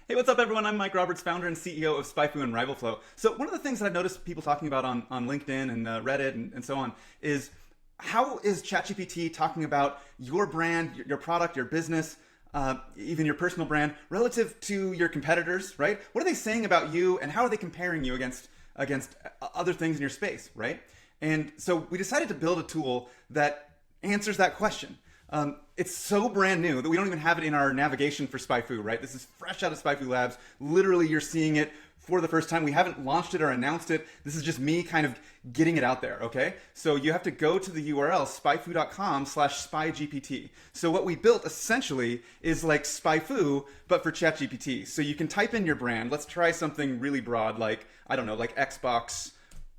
Hey, what's up, everyone? I'm Mike Roberts, founder and CEO of SpyFu and RivalFlow. So one of the things that I've noticed people talking about on LinkedIn and Reddit and so on is how is ChatGPT talking about your brand, your product, your business, even your personal brand relative to your competitors, right? What are they saying about you and how are they comparing you against other things in your space, right? And so we decided to build a tool that answers that question. It's so brand new that we don't even have it in our navigation for SpyFu, right? This is fresh out of SpyFu Labs. Literally, you're seeing it for the first time. We haven't launched it or announced it. This is just me kind of getting it out there, okay? So you have to go to the URL, spyfu.com/SpyGPT. So what we built essentially is like SpyFu, but for ChatGPT. So you can type in your brand. Let's try something really broad, like, I don't know, like Xbox,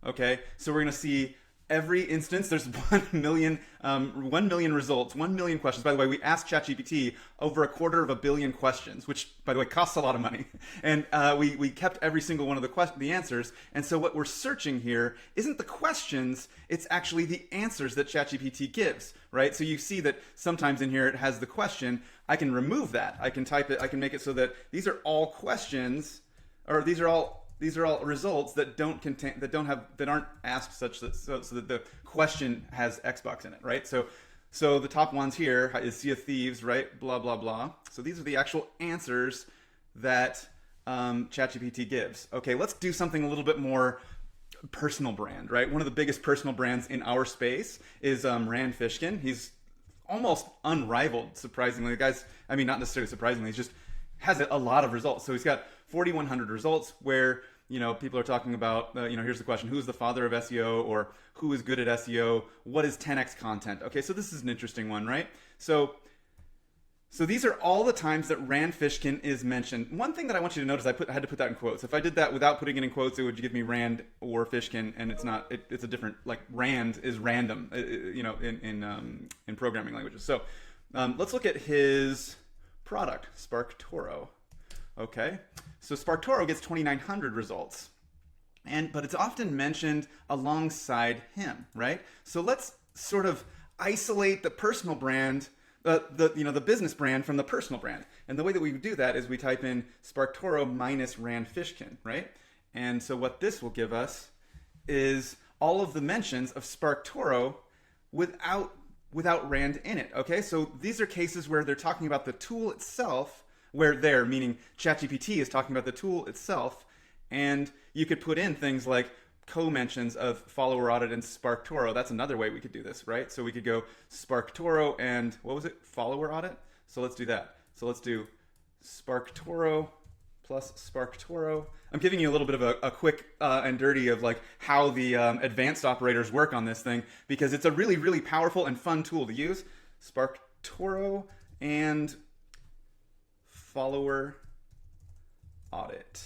okay? So we're gonna see every instance, there's 1 million results, 1 million questions. By the way, we asked ChatGPT over 250 million questions, which, by the way, costs a lot of money. And we kept every single one of the answers. And so what we're searching here isn't the questions, it's actually the answers that ChatGPT gives, right? So you see that sometimes in here it has the question. I can remove that. I can type it, I can make it so that these are all questions, or these are all results that aren't asked so that the question has Xbox in it, right? So the top ones here is Sea of Thieves, right? Blah blah blah. So these are the actual answers that ChatGPT gives. Okay, let's do something a little bit more personal brand, right? One of the biggest personal brands in our space is Fishkin. He's almost unrivaled, surprisingly. The guy's, I mean, not necessarily surprisingly, he's just has a lot of results. So he's got 4,100 results where, you know, people are talking about, here's the question, who's the father of SEO, or who is good at SEO? What is 10x content? Okay, so this is an interesting one, right? So these are all the times that Rand Fishkin is mentioned. One thing that I want you to notice, I had to put that in quotes. If I did that without putting it in quotes, it would give me Rand or Fishkin, and it's not. It's a different, like Rand is random, in programming languages. So let's look at his product, SparkToro. Okay, so SparkToro gets 2,900 results, but it's often mentioned alongside him, right? So let's sort of isolate the personal brand, the business brand from the personal brand. And the way that we do that is we type in SparkToro minus Rand Fishkin, right? And so what this will give us is all of the mentions of SparkToro without Rand in it, okay? So these are cases where they're talking about the tool itself, meaning ChatGPT is talking about the tool itself, and you could put in things like co-mentions of follower audit and SparkToro. That's another way we could do this, right? So we could go SparkToro and, follower audit? So let's do that. So let's do SparkToro plus SparkToro. I'm giving you a little bit of a quick and dirty of like how the advanced operators work on this thing, because it's a really, really powerful and fun tool to use. SparkToro and follower audit.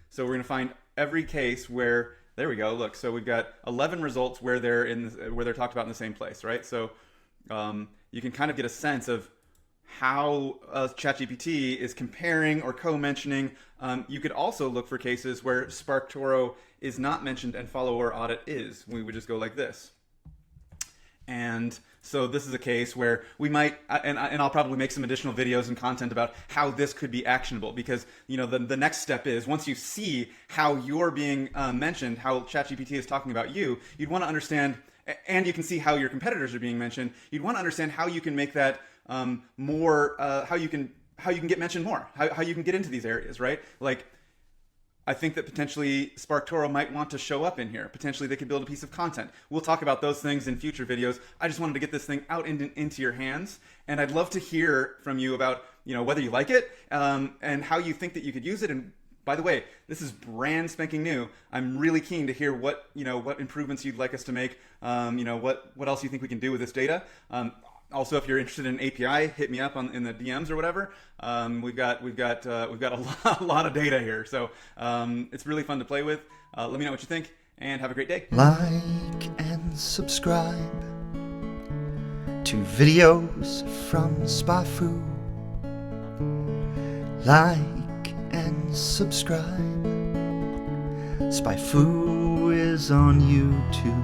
So we're going to find every case where, there we go. Look, so we've got 11 results where they're talked about in the same place, right? So you can kind of get a sense of how ChatGPT is comparing or co-mentioning. You could also look for cases where SparkToro is not mentioned and follower audit is. We would just go like this. And so this is a case where we might, and I'll probably make some additional videos and content about how this could be actionable, because the next step is, once you see how you're being mentioned, how ChatGPT is talking about you, you'd want to understand, and you can see how your competitors are being mentioned. You'd want to understand how you can make that more, how you can get mentioned more, how you can get into these areas, right? Like, I think that potentially SparkToro might want to show up in here. Potentially they could build a piece of content. We'll talk about those things in future videos. I just wanted to get this thing out into your hands. And I'd love to hear from you about, whether you like it and how you think that you could use it. And by the way, this is brand spanking new. I'm really keen to hear what improvements you'd like us to make. What else you think we can do with this data. Also, if you're interested in API, hit me up in the DMs or whatever. We've got a lot of data here, so it's really fun to play with. Let me know what you think, and have a great day. Like and subscribe to videos from SpyFu. Like and subscribe. SpyFu is on YouTube.